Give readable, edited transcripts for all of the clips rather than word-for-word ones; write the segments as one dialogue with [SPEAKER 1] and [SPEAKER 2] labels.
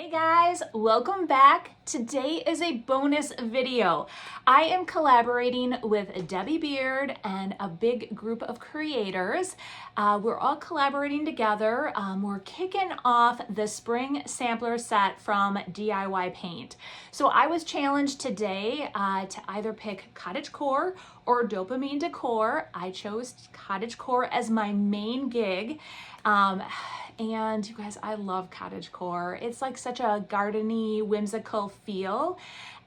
[SPEAKER 1] Hey guys, welcome back. Today is a bonus video. I am collaborating with Debbie Beard and a big group of creators. We're all collaborating together. We're kicking off the spring sampler set from DIY Paint. So I was challenged today to either pick Cottagecore or Dopamine Decor. I chose Cottagecore as my main gig. And you guys, I love Cottagecore. It's like such a gardeny, whimsical feel.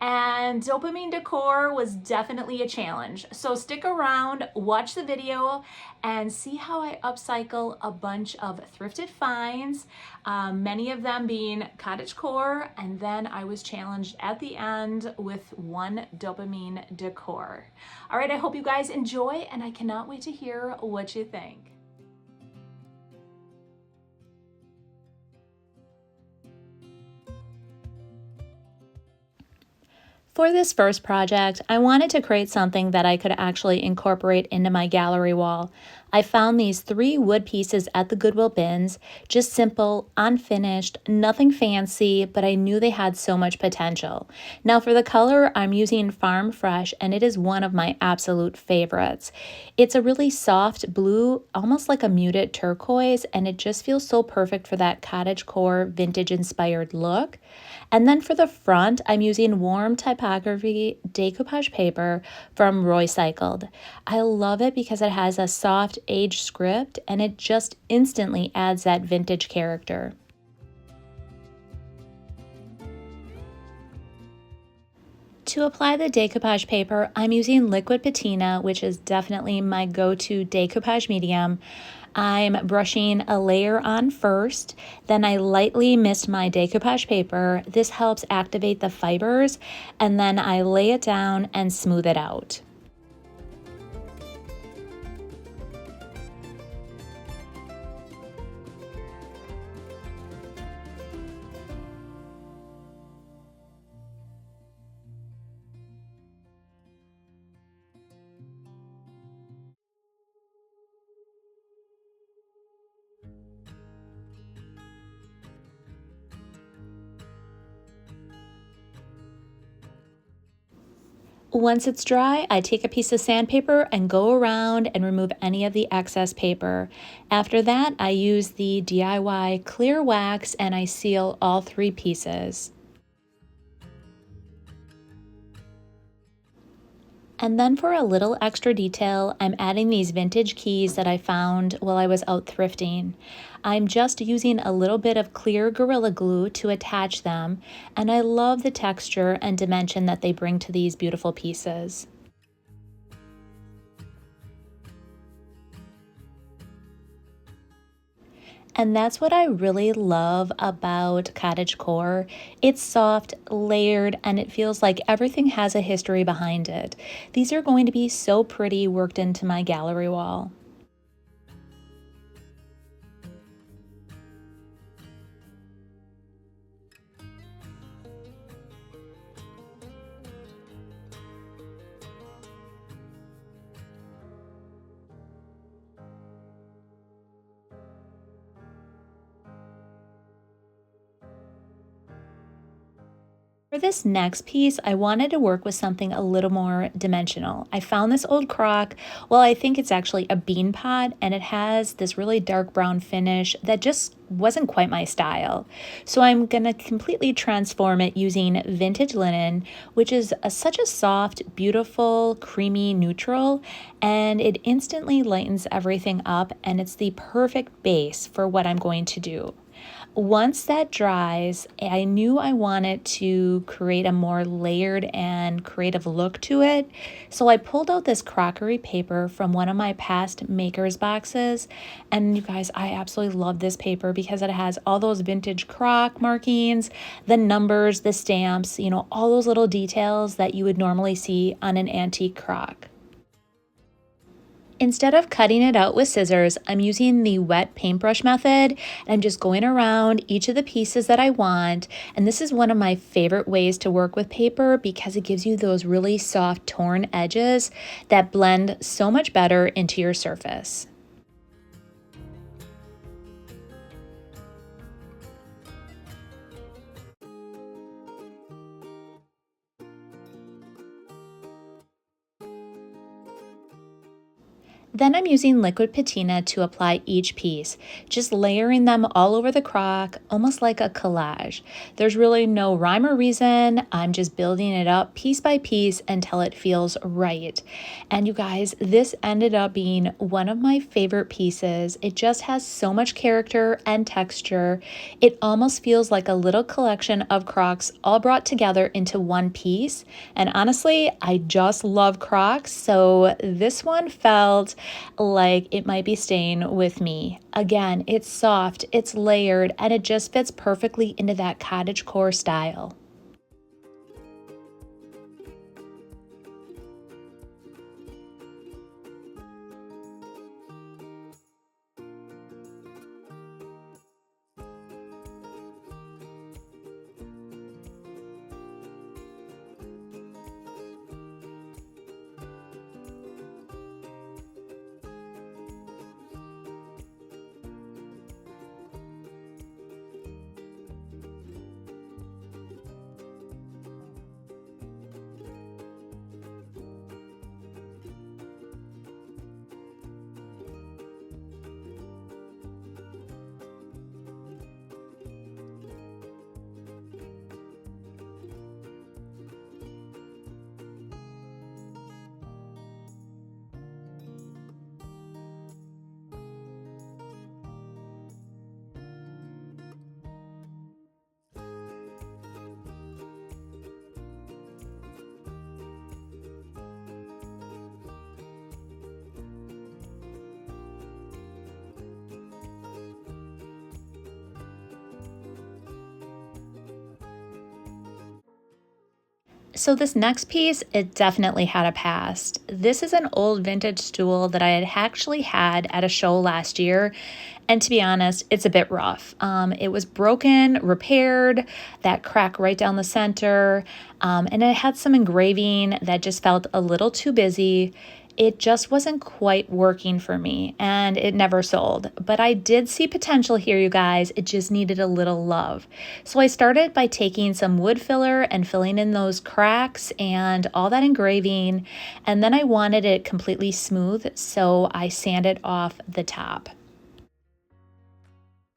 [SPEAKER 1] And Dopamine Decor was definitely a challenge. So stick around, watch the video, and see how I upcycle a bunch of thrifted finds, many of them being Cottagecore, and then I was challenged at the end with one Dopamine Decor. All right, I hope you guys enjoy, and I cannot wait to hear what you think. For this first project, I wanted to create something that I could actually incorporate into my gallery wall. I found these 3 wood pieces at the Goodwill bins, just simple, unfinished, nothing fancy, but I knew they had so much potential. Now for the color, I'm using Farm Fresh, and it is one of my absolute favorites. It's a really soft blue, almost like a muted turquoise, and it just feels so perfect for that cottagecore vintage-inspired look. And then for the front, I'm using warm typography decoupage paper from Roycycled. I love it because it has a soft aged script and it just instantly adds that vintage character. To apply the decoupage paper, I'm using Liquid Patina, which is definitely my go-to decoupage medium. I'm brushing a layer on first, then I lightly mist my decoupage paper. This helps activate the fibers, and then I lay it down and smooth it out. Once it's dry, I take a piece of sandpaper and go around and remove any of the excess paper. After that, I use the DIY clear wax and I seal all 3 pieces. And then for a little extra detail, I'm adding these vintage keys that I found while I was out thrifting. I'm just using a little bit of clear Gorilla Glue to attach them, and I love the texture and dimension that they bring to these beautiful pieces. And that's what I really love about Cottagecore. It's soft, layered, and it feels like everything has a history behind it. These are going to be so pretty worked into my gallery wall. For this next piece, I wanted to work with something a little more dimensional. I found this old crock. Well, I think it's actually a bean pot, and it has this really dark brown finish that just wasn't quite my style. So I'm gonna completely transform it using vintage linen, which is such a soft, beautiful, creamy neutral, and it instantly lightens everything up, and it's the perfect base for what I'm going to do. Once that dries, I knew I wanted to create a more layered and creative look to it. So I pulled out this crockery paper from one of my past makers boxes. And you guys, I absolutely love this paper because it has all those vintage crock markings, the numbers, the stamps, you know, all those little details that you would normally see on an antique crock. Instead of cutting it out with scissors, I'm using the wet paintbrush method, and I'm just going around each of the pieces that I want. And this is one of my favorite ways to work with paper because it gives you those really soft torn edges that blend so much better into your surface. Then I'm using liquid patina to apply each piece, just layering them all over the crock, almost like a collage. There's really no rhyme or reason. I'm just building it up piece by piece until it feels right. And you guys, this ended up being one of my favorite pieces. It just has so much character and texture. It almost feels like a little collection of crocks all brought together into one piece. And honestly, I just love crocks, so this one felt like it might be staying with me. Again, it's soft, it's layered, and it just fits perfectly into that cottagecore style. So this next piece, it definitely had a past. This is an old vintage stool that I had actually had at a show last year. And to be honest, it's a bit rough. It was broken, repaired, that crack right down the center, and it had some engraving that just felt a little too busy. It just wasn't quite working for me, and it never sold. But I did see potential here, you guys. It just needed a little love. So I started by taking some wood filler and filling in those cracks and all that engraving, and then I wanted it completely smooth, so I sanded off the top.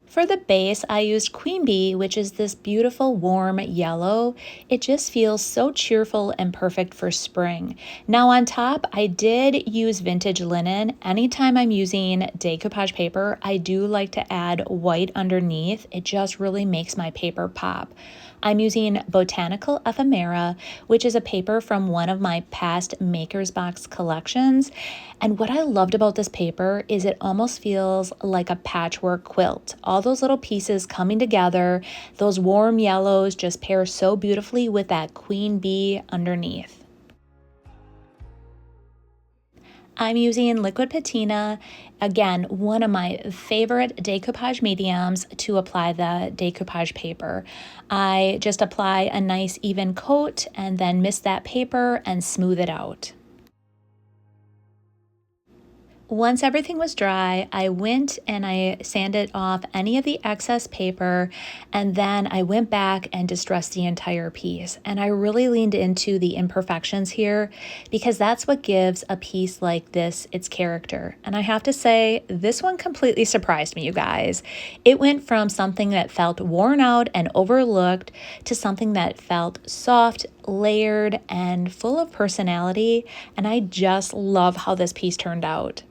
[SPEAKER 1] For the base, I used Queen Bee, which is this beautiful warm yellow. It just feels so cheerful and perfect for spring. Now on top, I did use vintage linen. Anytime I'm using decoupage paper, I do like to add white underneath. It just really makes my paper pop. I'm using Botanical Ephemera, which is a paper from one of my past Maker's Box collections. And what I loved about this paper is it almost feels like a patchwork quilt. All those little pieces coming together, those warm yellows just pair so beautifully with that Queen Bee underneath. I'm using Liquid Patina, again, one of my favorite decoupage mediums to apply the decoupage paper. I just apply a nice even coat and then mist that paper and smooth it out. Once everything was dry, I went and I sanded off any of the excess paper, and then I went back and distressed the entire piece. And I really leaned into the imperfections here because that's what gives a piece like this its character. And I have to say, this one completely surprised me, you guys. It went from something that felt worn out and overlooked to something that felt soft, layered, and full of personality. And I just love how this piece turned out.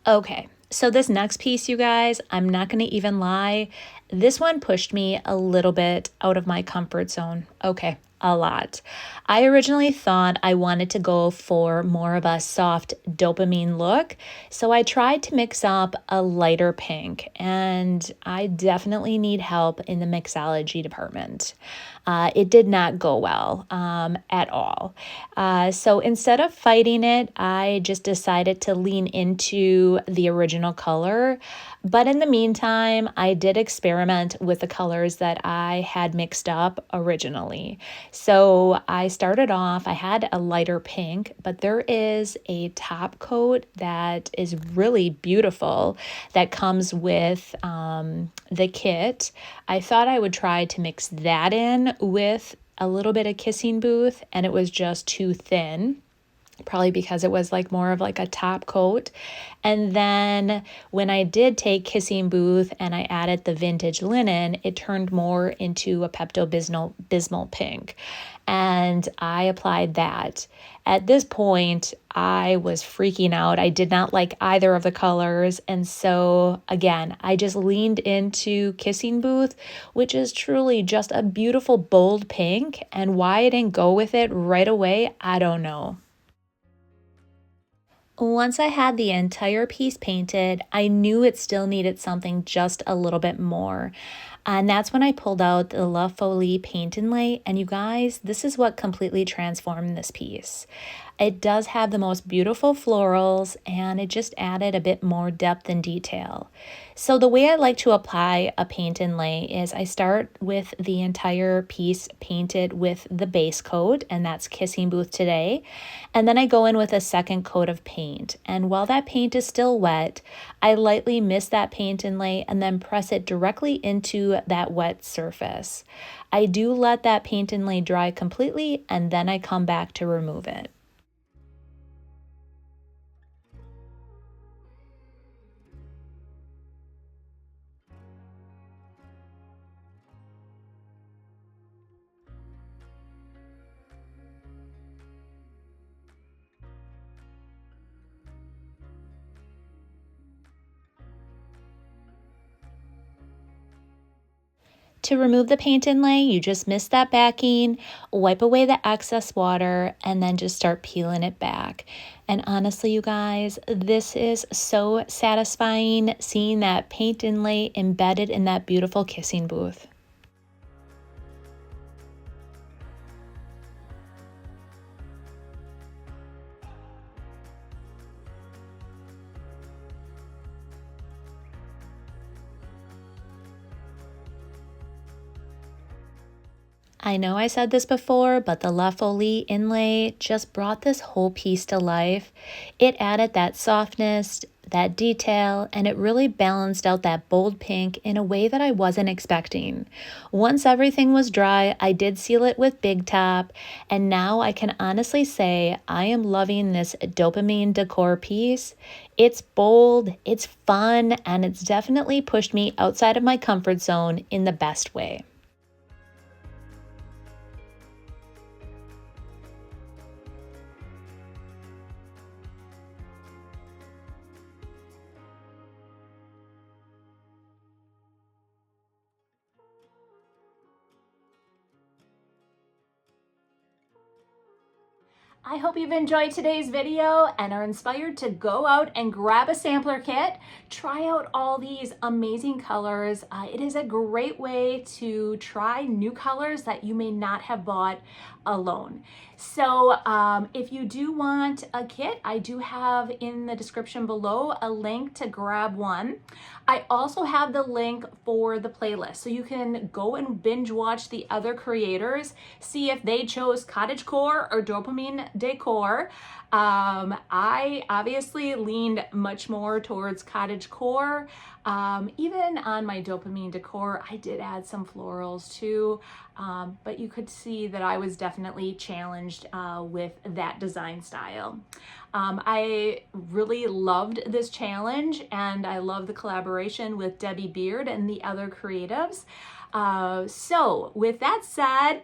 [SPEAKER 1] Okay, so this next piece, you guys, I'm not going to even lie. This one pushed me a little bit out of my comfort zone. Okay, a lot. I originally thought I wanted to go for more of a soft dopamine look, so I tried to mix up a lighter pink, and I definitely need help in the mixology department. It did not go well at all. So instead of fighting it, I just decided to lean into the original color. But in the meantime, I did experiment with the colors that I had mixed up originally. So I started off, I had a lighter pink, but there is a top coat that is really beautiful that comes with the kit. I thought I would try to mix that in with a little bit of Kissing Booth, and it was just too thin, probably because it was like more of like a top coat. And then when I did take Kissing Booth and I added the vintage linen, it turned more into a Pepto-Bismol pink. And I applied that. At this point, I was freaking out. I did not like either of the colors. And so again, I just leaned into Kissing Booth, which is truly just a beautiful bold pink. And why I didn't go with it right away, I don't know. Once I had the entire piece painted, I knew it still needed something just a little bit more. And that's when I pulled out the La Folie paint inlay. And you guys, this is what completely transformed this piece. It does have the most beautiful florals, and it just added a bit more depth and detail. So the way I like to apply a paint inlay is I start with the entire piece painted with the base coat, and that's Kissing Booth today. And then I go in with a second coat of paint. And while that paint is still wet, I lightly mist that paint inlay and then press it directly into that wet surface. I do let that paint inlay dry completely, and then I come back to remove it. To remove the paint inlay, you just mist that backing, wipe away the excess water, and then just start peeling it back. And honestly, you guys, this is so satisfying seeing that paint inlay embedded in that beautiful Kissing Booth. I know I said this before, but the La Folie inlay just brought this whole piece to life. It added that softness, that detail, and it really balanced out that bold pink in a way that I wasn't expecting. Once everything was dry, I did seal it with Big Top, and now I can honestly say I am loving this Dopamine Decor piece. It's bold, it's fun, and it's definitely pushed me outside of my comfort zone in the best way. I hope you've enjoyed today's video and are inspired to go out and grab a sampler kit. Try out all these amazing colors. It is a great way to try new colors that you may not have bought alone. So if you do want a kit, I do have in the description below a link to grab one. I also have the link for the playlist, so you can go and binge watch the other creators, see if they chose Cottagecore or Dopamine Decor. I obviously leaned much more towards Cottagecore. Even on my Dopamine Decor, I did add some florals too, but you could see that I was definitely challenged with that design style. I really loved this challenge, and I love the collaboration with Debbie Beard and the other creatives. So with that said,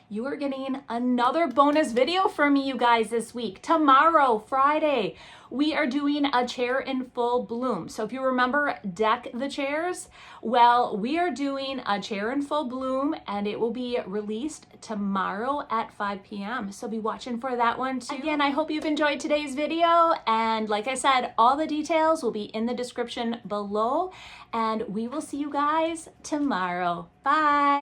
[SPEAKER 1] you are getting another bonus video from me, you guys, this week. Tomorrow, Friday, we are doing a chair in full bloom. So if you remember Deck the Chairs, well, we are doing a chair in full bloom and it will be released tomorrow at 5 p.m. So be watching for that one too. Again, I hope you've enjoyed today's video. And like I said, all the details will be in the description below. And we will see you guys tomorrow. Bye.